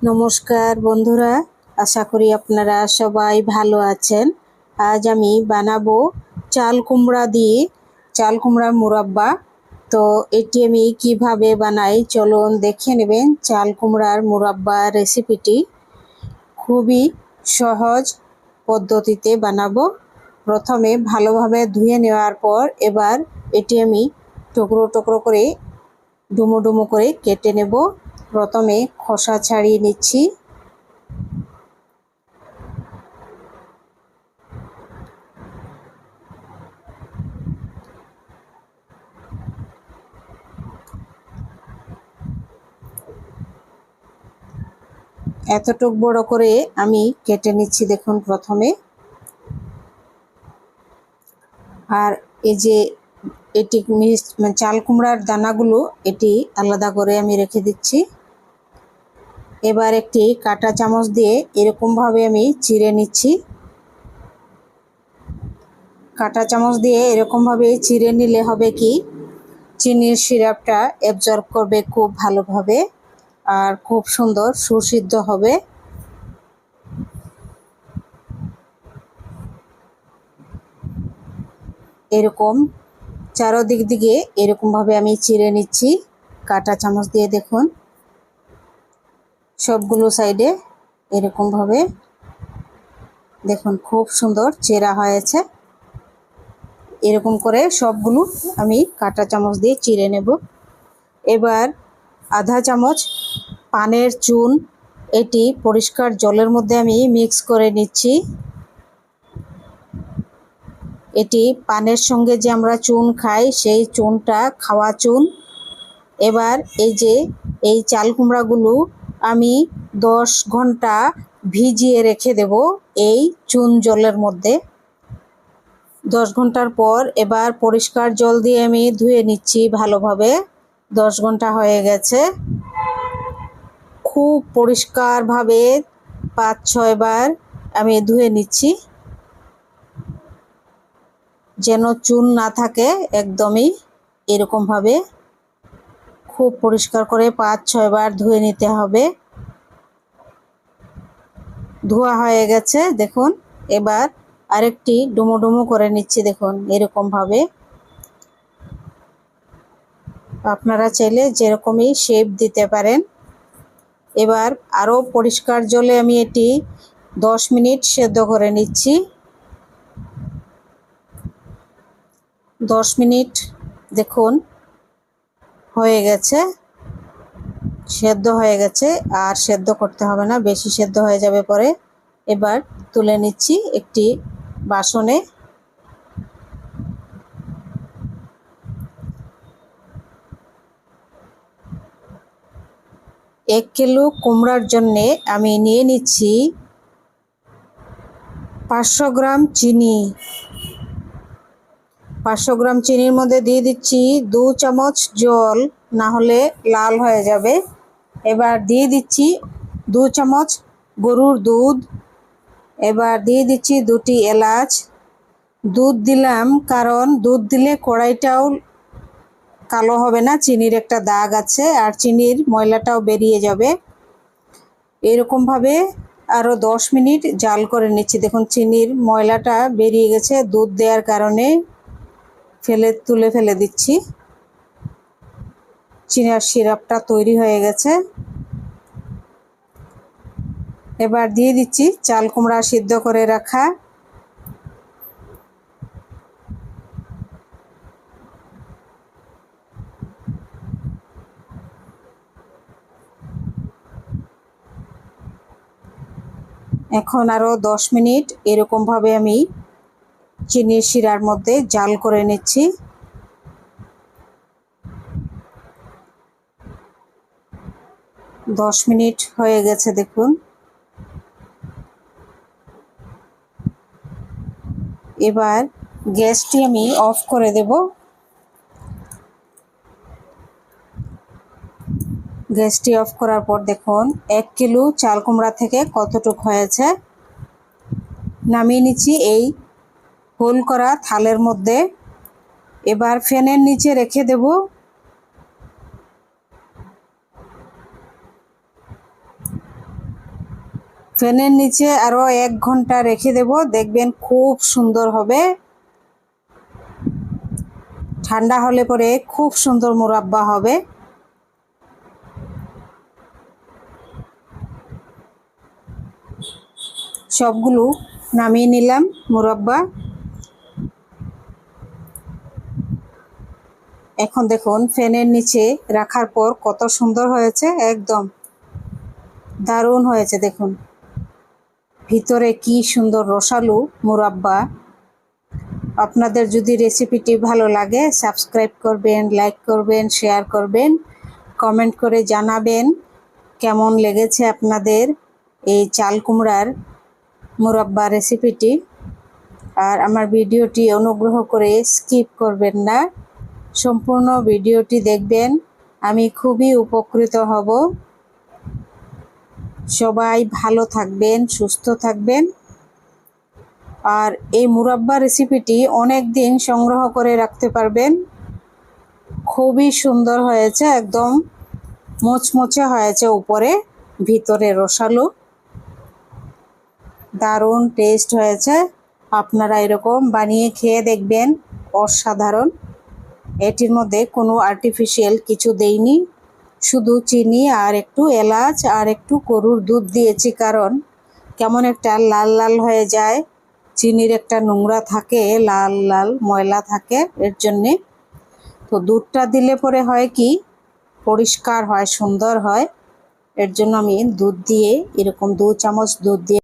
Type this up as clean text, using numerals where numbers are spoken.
নমস্কার বন্ধুরা, আশা করি আপনারা সবাই ভালো আছেন। আজ আমি বানাবো চাল কুমড়া দিয়ে চাল কুমড়ার মুরাব্বা। তো এটি আমি কিভাবে বানাই চলুন দেখে নেবেন। চাল কুমড়ার মুরাব্বা রেসিপিটি খুবই সহজ পদ্ধতিতে বানাবো। প্রথমে ভালোভাবে ধুয়ে নেওয়ার পর এবার এটি আমি টুকরো টুকরো করে ডুমো ডুমো করে কেটে নেব। প্রথমে খোসা ছাড়িয়ে নিচ্ছি। এতটুক বড় করে আমি কেটে নিচ্ছি দেখুন প্রথমে। আর এই যে এটি চাল কুমড়ার দানাগুলো এটি আলাদা করে আমি রেখে দিচ্ছি। এবার একটি কাঁটা চামচ দিয়ে এরকমভাবে আমি চিড়ে নিচ্ছি। কাঁটা চামচ দিয়ে এরকমভাবে চিড়ে নিলে হবে কি, চিনির সিরাপটা অ্যাবজর্ব করবে খুব ভালোভাবে আর খুব সুন্দর সুসিদ্ধ হবে। এরকম চারদিক দিকে এরকমভাবে আমি চিড়ে নিচ্ছি কাঁটা চামচ দিয়ে। দেখুন সবগুলো সাইডে এরকমভাবে দেখুন খুব সুন্দর চেরা হয়েছে। এরকম করে সবগুলো আমি কাঁটা চামচ দিয়ে চিড়ে নেব। এবার আধা চামচ পানের চুন এটি পরিষ্কার জলের মধ্যে আমি মিক্স করে নিচ্ছি। এটি পানের সঙ্গে যে আমরা চুন খাই সেই চুনটা খাওয়া চুন। এবার এই চাল কুমড়াগুলো আমি 10 ঘন্টা ভিজিয়ে রেখে দেব এই চুন জলের মধ্যে। 10 ঘন্টার পর এবার পরিষ্কার জল দিয়ে আমি ধুয়ে নিচ্ছি ভালোভাবে। 10 ঘন্টা হয়ে গেছে। খুব পরিষ্কারভাবে 5-6 বার আমি ধুয়ে নিচ্ছি যেন চুন না থাকে। একদমই এরকমভাবে খুব পরিষ্কার করে 5-6 বার ধুয়ে নিতে হবে। ধোয়া হয়ে গেছে দেখুন। এবার আরেকটি ডুমো ডুমো করে নিচ্ছি দেখুন এরকমভাবে। আপনারা চাইলে যেরকমই শেপ দিতে পারেন। এবার আরও পরিষ্কার জলে আমি এটি 10 মিনিট সেদ্ধ করে নিচ্ছি। 10 মিনিট দেখুন হয়ে গেছে, সেদ্ধ হয়ে গেছে। আর সেদ্ধ করতে হবে না, বেশি সেদ্ধ হয়ে যাবে পরে। এবার তুলে নিচ্ছি একটি বাসনে। 1 কিলো কুমড়ার জন্যে আমি নিয়ে নিচ্ছি 500 গ্রাম চিনি। 500 গ্রাম চিনির মধ্যে দিয়ে দিচ্ছি 2 চামচ জল, না হলে লাল হয়ে যাবে। এবার দিয়ে দিচ্ছি 2 চামচ গরুর দুধ। এবার দিয়ে দিচ্ছি 2টি এলাচ। দুধ দিলাম কারণ দুধ দিলে কড়াইটাও কালো হবে না, চিনির একটা দাগ আছে আর চিনির ময়লাটাও বেরিয়ে যাবে। এরকমভাবে আরও 10 মিনিট জাল করে নিচ্ছি। দেখুন চিনির ময়লাটা বেরিয়ে গেছে দুধ দেওয়ার কারণে। তুলে ফেলে দিচ্ছি। চিনির সিরাপটা তৈরি হয়ে গেছে। এবার দিয়ে দিচ্ছি চাল কুমড়া সিদ্ধ করে রাখা। এখন আরও 10 মিনিট এরকমভাবে আমি চিনির শিরার মধ্যে জাল করে নিচ্ছি। দশ মিনিট হয়ে গেছে দেখুন। এবার গ্যাসটি আমি অফ করে দেব। গ্যাসটি অফ করার পর দেখুন 1 কিলো চাল কুমড়া থেকে কতটুক হয়েছে। নামিয়ে নিচ্ছি এই হোল করা থালের মধ্যে। এবার ফ্যানের নিচে রেখে দেব। ফ্যানের নিচে আরো 1 ঘন্টা রেখে দেব, দেখবেন খুব সুন্দর হবে। ঠান্ডা হলে পরে খুব সুন্দর মুরাব্বা হবে। সবগুলো নামিয়ে নিলাম মুরাব্বা। এখন দেখুন ফ্যানের নিচে রাখার পর কত সুন্দর হয়েছে, একদম দারুণ হয়েছে। দেখুন ভিতরে কি সুন্দর রসালো মুরাব্বা। আপনাদের যদি রেসিপিটি ভালো লাগে সাবস্ক্রাইব করবেন, লাইক করবেন, শেয়ার করবেন, কমেন্ট করে জানাবেন কেমন লেগেছে আপনাদের এই চাল কুমড়ার মুরাব্বা রেসিপিটি। আর আমার ভিডিওটি অনুগ্রহ করে স্কিপ করবেন না, সম্পূর্ণ ভিডিওটি দেখবেন, আমি খুবই উপকৃত হব। সবাই ভালো থাকবেন, সুস্থ থাকবেন। আর এই মুরাব্বা রেসিপিটি অনেক দিন সংগ্রহ করে রাখতে পারবেন। খুবই সুন্দর হয়েছে, একদম মুচমুচে হয়েছে, উপরে ভিতরে রসালো, দারুণ টেস্ট হয়েছে। আপনারা এরকম বানিয়ে খেয়ে দেখবেন, অসাধারণ। এটির মধ্যে কোনো আর্টিফিশিয়াল কিছু দেইনি, শুধু চিনি আর একটু এলাচ আর একটু গরুর দুধ দিয়েছি, কারণ কেমন একটা লাল লাল হয়ে যায়, চিনির একটা নোংরা থাকে, লাল লাল ময়লা থাকে, এর জন্যে। তো দুধটা দিলে পরে হয় কি পরিষ্কার হয়, সুন্দর হয়, এর জন্য আমি দুধ দিয়ে এরকম 2 চামচ দুধ দিয়ে